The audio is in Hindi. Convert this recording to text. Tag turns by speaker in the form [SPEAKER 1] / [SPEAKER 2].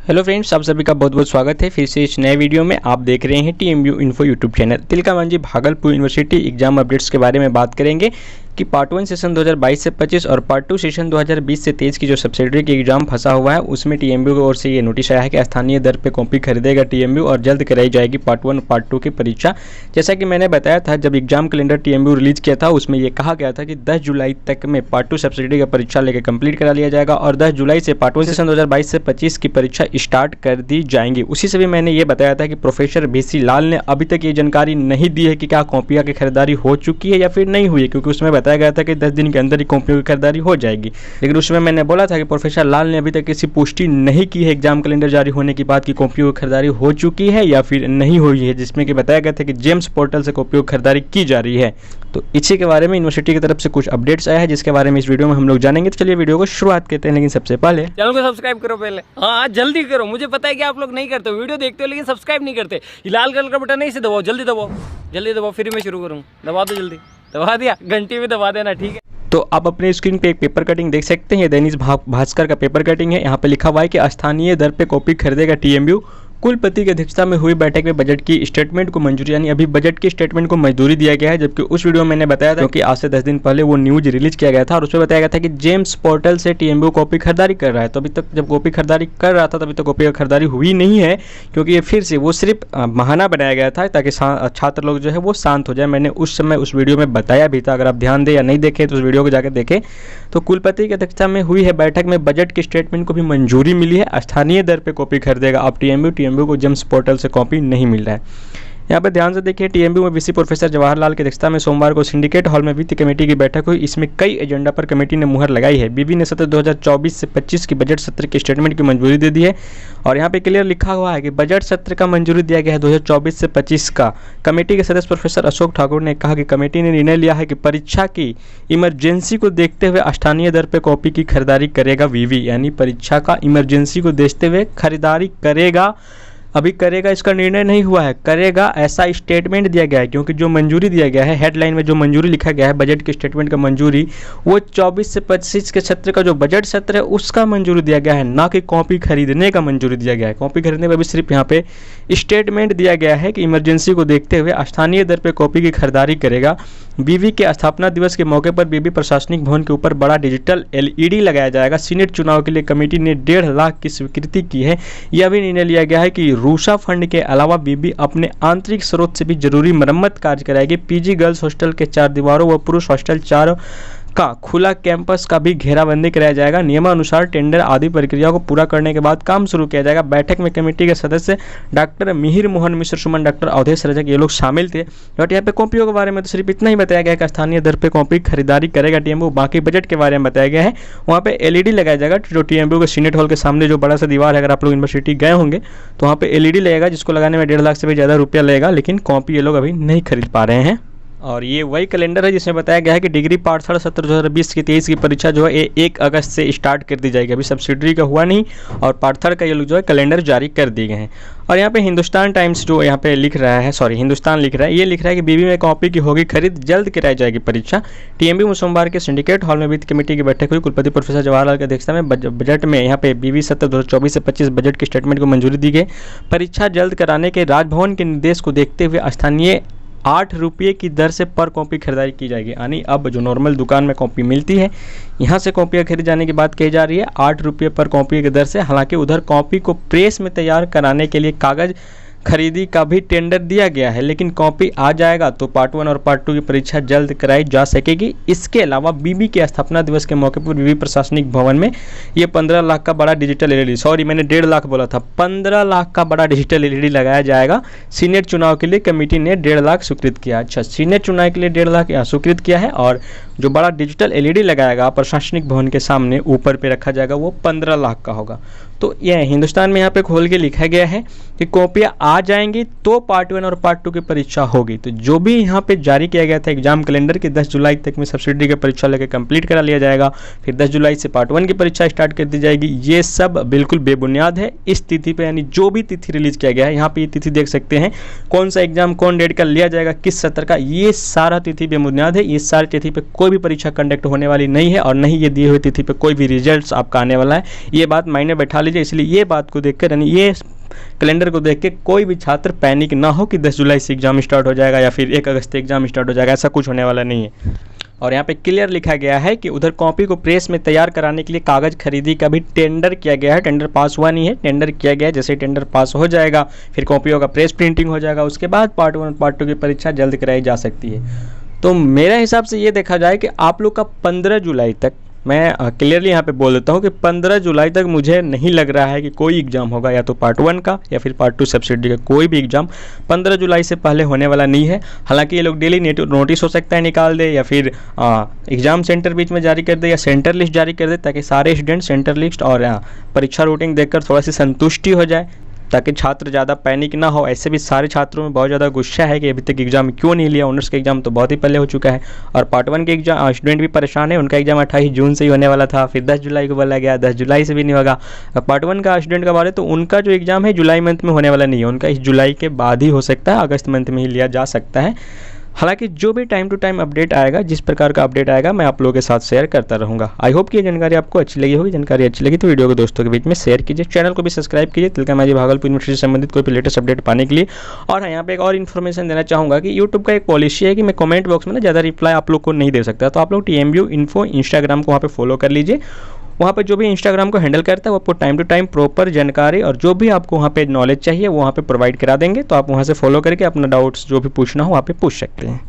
[SPEAKER 1] हेलो फ्रेंड्स, आप सभी का बहुत बहुत स्वागत है फिर से इस नए वीडियो में। आप देख रहे हैं TMU info YouTube channel. Tilka Manjhi Bhagalpur university exam updates के बारे में बात करेंगे कि पार्ट 1 सेशन 2022 से 25 और पार्ट 2 सेशन 2020 से 23 की जो सब्सिडरी की एग्जाम फंसा हुआ है उसमें टीएमयू की ओर से ये नोटिस आया है कि स्थानीय दर पे कॉपी खरीदेगा टीएमयू और जल्द कराई जाएगी पार्ट 1 और पार्ट 2 की परीक्षा। जैसा कि मैंने बताया था, जब एग्जाम कैलेंडर टीएमयू रिलीज किया था उसमें यह कहा गया था कि 10 जुलाई तक में पार्ट 2 सब्सिडरी का परीक्षा लेकर कंप्लीट करा लिया जाएगा और 10 जुलाई से पार्ट 1 सेशन 2022 से 25 की परीक्षा स्टार्ट कर दी जाएंगी। उसी से भी मैंने ये बताया था कि प्रोफेसर VC लाल ने अभी तक ये जानकारी नहीं दी है कि क्या कॉपियाँ की खरीदारी हो चुकी है या फिर नहीं हुई है, क्योंकि उसमें बताया गया था कि 10 दिन के अंदर ही कॉपियों की खरीदारी हो जाएगी। लेकिन उसमें मैंने बोला था कि प्रोफेसर लाल ने अभी तक किसी पुष्टि नहीं की है एग्जाम कैलेंडर जारी होने के बाद कि कॉपियों की खरीदारी हो चुकी है या फिर नहीं हुई है, जिसमें कि बताया गया था कि जेम्स पोर्टल से कॉपियों की खरीदारी की जा रही है। तो इसी के बारे में यूनिवर्सिटी की तरफ से कुछ अपडेट्स आया है जिसके बारे में इस वीडियो में हम लोग जानेंगे। तो चलिए वीडियो को शुरुआत करते हैं, लेकिन सबसे पहले
[SPEAKER 2] चैनल को सब्सक्राइब करो पहले। हाँ जल्दी करो, मुझे पता है कि आप लोग नहीं करते, वीडियो देखते हो लेकिन सब्सक्राइब नहीं करते। लाल कलर का बटन नहीं से दबाओ, जल्दी दबाओ, जल्दी दबाओ, फिर मैं शुरू करूँ। दबा दो, जल्दी दबा दिया, घंटी में दबा देना, ठीक है।
[SPEAKER 1] तो आप अपने स्क्रीन पे एक पेपर कटिंग देख सकते हैं। ये दैनिक भास्कर का पेपर कटिंग है। यहाँ पे लिखा हुआ है कि स्थानीय दर पे कॉपी खरीदेगा टीएमयू। कुलपति की अध्यक्षता में हुई बैठक में बजट की स्टेटमेंट को मंजूरी, यानी अभी बजट की स्टेटमेंट को मंजूरी दिया गया है। जबकि उस वीडियो में मैंने बताया था, क्योंकि आज से 10 दिन पहले वो न्यूज रिलीज किया गया था और उसमें बताया गया था कि जेम्स पोर्टल से टीएमयू कॉपी खरीदारी कर रहा है। तो अभी तक जब कॉपी खरीदारी कर रहा था तभी तक कॉपी खरीदारी हुई नहीं है, क्योंकि ये फिर से वो सिर्फ बहाना बनाया गया था ताकि छात्र लोग जो है वो शांत हो जाए। मैंने उस समय उस वीडियो में बताया भी था, अगर आप ध्यान दें या नहीं देखें तो उस वीडियो को जाकर देखें। तो कुलपति की अध्यक्षता में हुई है बैठक में बजट की स्टेटमेंट को भी मंजूरी मिली है। स्थानीय दर पर कॉपी खरीदेगा अब टीएमयू को जेम्स पोर्टल से कॉपी नहीं मिल रहा है। यहाँ पर ध्यान से देखिए, टीएमयू में VC प्रोफेसर जवाहरलाल की अध्यक्षता में सोमवार को सिंडिकेट हॉल में वित्त कमेटी की बैठक हुई। इसमें कई एजेंडा पर कमेटी ने मुहर लगाई है। बीबी ने सत्र 2024 से 25 की बजट सत्र की स्टेटमेंट की मंजूरी दे दी है और यहाँ पे क्लियर लिखा हुआ है कि बजट सत्र का मंजूरी दिया गया है 2024 से 25 का। कमेटी के सदस्य प्रोफेसर अशोक ठाकुर ने कहा कि कमेटी ने निर्णय लिया है कि परीक्षा की इमरजेंसी को देखते हुए स्थानीय दर पर कॉपी की खरीदारी करेगा VV, यानी परीक्षा का इमरजेंसी को देखते हुए खरीदारी करेगा। अभी करेगा इसका निर्णय नहीं हुआ है, करेगा ऐसा स्टेटमेंट दिया गया है, क्योंकि जो मंजूरी दिया गया है हेडलाइन में जो मंजूरी लिखा गया है बजट के स्टेटमेंट का मंजूरी, वो 24 से 25 के सत्र का जो बजट सत्र है उसका मंजूरी दिया गया है, ना कि कॉपी खरीदने का मंजूरी दिया गया है। कॉपी खरीदने पर भी सिर्फ यहाँ पे स्टेटमेंट दिया गया है कि इमरजेंसी को देखते हुए स्थानीय दर पर कॉपी की खरीदारी करेगा। बीबी के स्थापना दिवस के मौके पर बीबी प्रशासनिक भवन के ऊपर बड़ा डिजिटल LED लगाया जाएगा। सीनेट चुनाव के लिए कमेटी ने 1.5 लाख की स्वीकृति की है। यह भी निर्णय लिया गया है कि रूसा फंड के अलावा बीबी अपने आंतरिक स्रोत से भी जरूरी मरम्मत कार्य कराएगी। PG गर्ल्स हॉस्टल के 4 दीवारों व पुरुष हॉस्टल 4 का खुला कैंपस का भी घेराबंदी कराया जाएगा। नियमानुसार टेंडर आदि प्रक्रिया को पूरा करने के बाद काम शुरू किया जाएगा। बैठक में कमेटी के सदस्य डॉक्टर मिहिर मोहन मिश्र सुमन, डॉक्टर अवधेश रजक, ये लोग शामिल थे। बट यहाँ पे कॉपियों के बारे में तो सिर्फ इतना ही बताया गया है कि स्थानीय दर पे कॉपी खरीदारी करेगा टीएमयू। बाकी बजट के बारे में बताया गया है, वहाँ पे LED लगाया जाएगा। जो टीएमयू के सीनेट हॉल के सामने जो बड़ा सा दीवार है, अगर आप लोग यूनिवर्सिटी गए होंगे तो वहाँ पे LED लगेगा, जिसको लगाने में 1.5 लाख से भी ज़्यादा रुपया लगेगा, लेकिन कॉपी ये लोग अभी नहीं खरीद पा रहे हैं। और ये वही कैलेंडर है जिसमें बताया गया है कि डिग्री पाठशाला सत्र 2020 की 23 की परीक्षा जो है 1 अगस्त से स्टार्ट कर दी जाएगी। अभी सब्सिडरी का हुआ नहीं और पार्ट 3 का ये लोग जो है कैलेंडर जारी कर दिए गए हैं। और यहाँ पे हिंदुस्तान टाइम्स जो यहाँ पे लिख रहा है, हिंदुस्तान लिख रहा है, ये लिख रहा है कि बीबी में कॉपी की होगी खरीद, जल्द कराई जाएगी परीक्षा। टीएमयू में सोमवार के सिंडिकेट हॉल में वित्त कमेटी की बैठक हुई। कुलपति प्रोफेसर जवाहरलाल की अध्यक्षता में बजट में यहाँ पे बीबी सत्र 2024 से 25 बजट की स्टेटमेंट को मंजूरी दी गई। परीक्षा जल्द कराने के राजभवन के निर्देश को देखते हुए स्थानीय 8 रुपये की दर से पर कॉपी खरीदारी की जाएगी। यानी अब जो नॉर्मल दुकान में कॉपी मिलती है, यहाँ से कॉपियाँ खरीद जाने की बात कही जा रही है 8 रुपये पर कॉपी की दर से। हालांकि उधर कॉपी को प्रेस में तैयार कराने के लिए कागज खरीदी का भी टेंडर दिया गया है, लेकिन कॉपी आ जाएगा तो पार्ट 1 और पार्ट 2 की परीक्षा जल्द कराई जा सकेगी। इसके अलावा बीबी के स्थापना दिवस के मौके पर बीबी प्रशासनिक भवन में ये 15 लाख का बड़ा डिजिटल LED, सॉरी मैंने 1.5 लाख बोला था, 15 लाख का बड़ा डिजिटल LED लगाया जाएगा। सीनेट चुनाव के लिए कमेटी ने 1.5 लाख स्वीकृत किया। अच्छा, सीनेट चुनाव के लिए 1.5 लाख स्वीकृत किया है और जो बड़ा डिजिटल LED लगाएगा प्रशासनिक भवन के सामने ऊपर पे रखा जाएगा वो 15 लाख का होगा। तो यह हिंदुस्तान में यहाँ पे खोल के लिखा गया है कि कॉपियाँ आ जाएंगी तो पार्ट 1 और पार्ट 2 की परीक्षा होगी। तो जो भी यहाँ पे जारी किया गया था एग्जाम कैलेंडर की 10 जुलाई तक में सब्सिडी की परीक्षा लेकर कंप्लीट करा लिया जाएगा, फिर 10 जुलाई से पार्ट 1 की परीक्षा स्टार्ट कर दी जाएगी, ये सब बिल्कुल बेबुनियाद है। इस तिथि पे यानी जो भी तिथि रिलीज किया गया है, यहाँ पे ये तिथि देख सकते हैं कौन सा एग्जाम कौन डेट का लिया जाएगा, किस सत्र का, ये सारा तिथि बेबुनियाद है। ये सारी तिथि पे कोई भी परीक्षा कंडक्ट होने वाली नहीं है और नहीं ये दिए हुए तिथि पे कोई भी रिजल्ट्स आपका आने वाला है। ये बात मायने बैठा लीजिए। इसलिए ये बात को देखकर यानी ये कैलेंडर को देख के कोई भी छात्र पैनिक ना हो कि 10 जुलाई से एग्जाम स्टार्ट हो जाएगा या फिर 1 अगस्त से एग्जाम स्टार्ट हो जाएगा, ऐसा कुछ होने वाला नहीं है। और यहाँ पे क्लियर लिखा गया है कि उधर कॉपी को प्रेस में तैयार कराने के लिए कागज़ खरीदी का भी टेंडर किया गया है। टेंडर पास हुआ नहीं है, टेंडर किया गया है। जैसे टेंडर पास हो जाएगा फिर कॉपियों का प्रेस प्रिंटिंग हो जाएगा, उसके बाद पार्ट 1 पार्ट 2 की परीक्षा जल्द कराई जा सकती है। तो मेरे हिसाब से ये देखा जाए कि आप लोग का 15 जुलाई तक, मैं क्लियरली यहाँ पे बोल देता हूँ कि 15 जुलाई तक मुझे नहीं लग रहा है कि कोई एग्ज़ाम होगा, या तो पार्ट 1 का या फिर पार्ट 2 सब्सिडी का कोई भी एग्ज़ाम 15 जुलाई से पहले होने वाला नहीं है। हालांकि ये लोग डेली नोटिस हो सकता है निकाल दे या फिर एग्ज़ाम सेंटर बीच में जारी कर दे या सेंटर लिस्ट जारी कर दे, ताकि सारे स्टूडेंट सेंटर लिस्ट और परीक्षा रूटीन देखकर थोड़ा सी संतुष्टि हो जाए, ताकि छात्र ज़्यादा पैनिक ना हो। ऐसे भी सारे छात्रों में बहुत ज़्यादा गुस्सा है कि अभी तक एग्जाम क्यों नहीं लिया। ऑनर्स का एग्जाम तो बहुत ही पहले हो चुका है और पार्ट 1 के एग्जाम स्टूडेंट भी परेशान है। उनका एग्जाम 28 जून से ही होने वाला था, फिर 10 जुलाई को बोला गया, 10 जुलाई से भी नहीं होगा। पार्ट 1 का स्टूडेंट का बारे तो उनका जो एग्ज़ाम है जुलाई मंथ में होने वाला नहीं है, उनका इस जुलाई के बाद ही हो सकता है, अगस्त मंथ में ही लिया जा सकता है। हालांकि जो भी टाइम टू टाइम अपडेट आएगा, जिस प्रकार का अपडेट आएगा, मैं आप लोगों के साथ शेयर करता रहूँगा। आई होप कि ये जानकारी आपको अच्छी लगी होगी। जानकारी अच्छी लगी तो वीडियो को दोस्तों के बीच में शेयर कीजिए, चैनल को भी सब्सक्राइब कीजिए तिलका मांझी भागलपुर यूनिवर्सिटी से संबंधित कोई भी लेटेस्ट अपडेट पाने के लिए। और यहाँ पे एक और इन्फॉर्मेशन देना चाहूँगा कि यूट्यूब का एक पॉलिसी है कि मैं कमेंट बॉक्स में ना ज़्यादा रिप्लाई आप लोग को नहीं दे सकता, तो आप लोग TMU इन्फो इंस्टाग्राम को वहाँ पे फॉलो कर लीजिए। वहाँ पे जो भी इंस्टाग्राम को हैंडल करता है वो आपको टाइम टू टाइम प्रॉपर जानकारी और जो भी आपको वहाँ पे नॉलेज चाहिए वो वहाँ पे प्रोवाइड करा देंगे। तो आप वहाँ से फॉलो करके अपना डाउट्स जो भी पूछना हो वहाँ पे पूछ सकते हैं।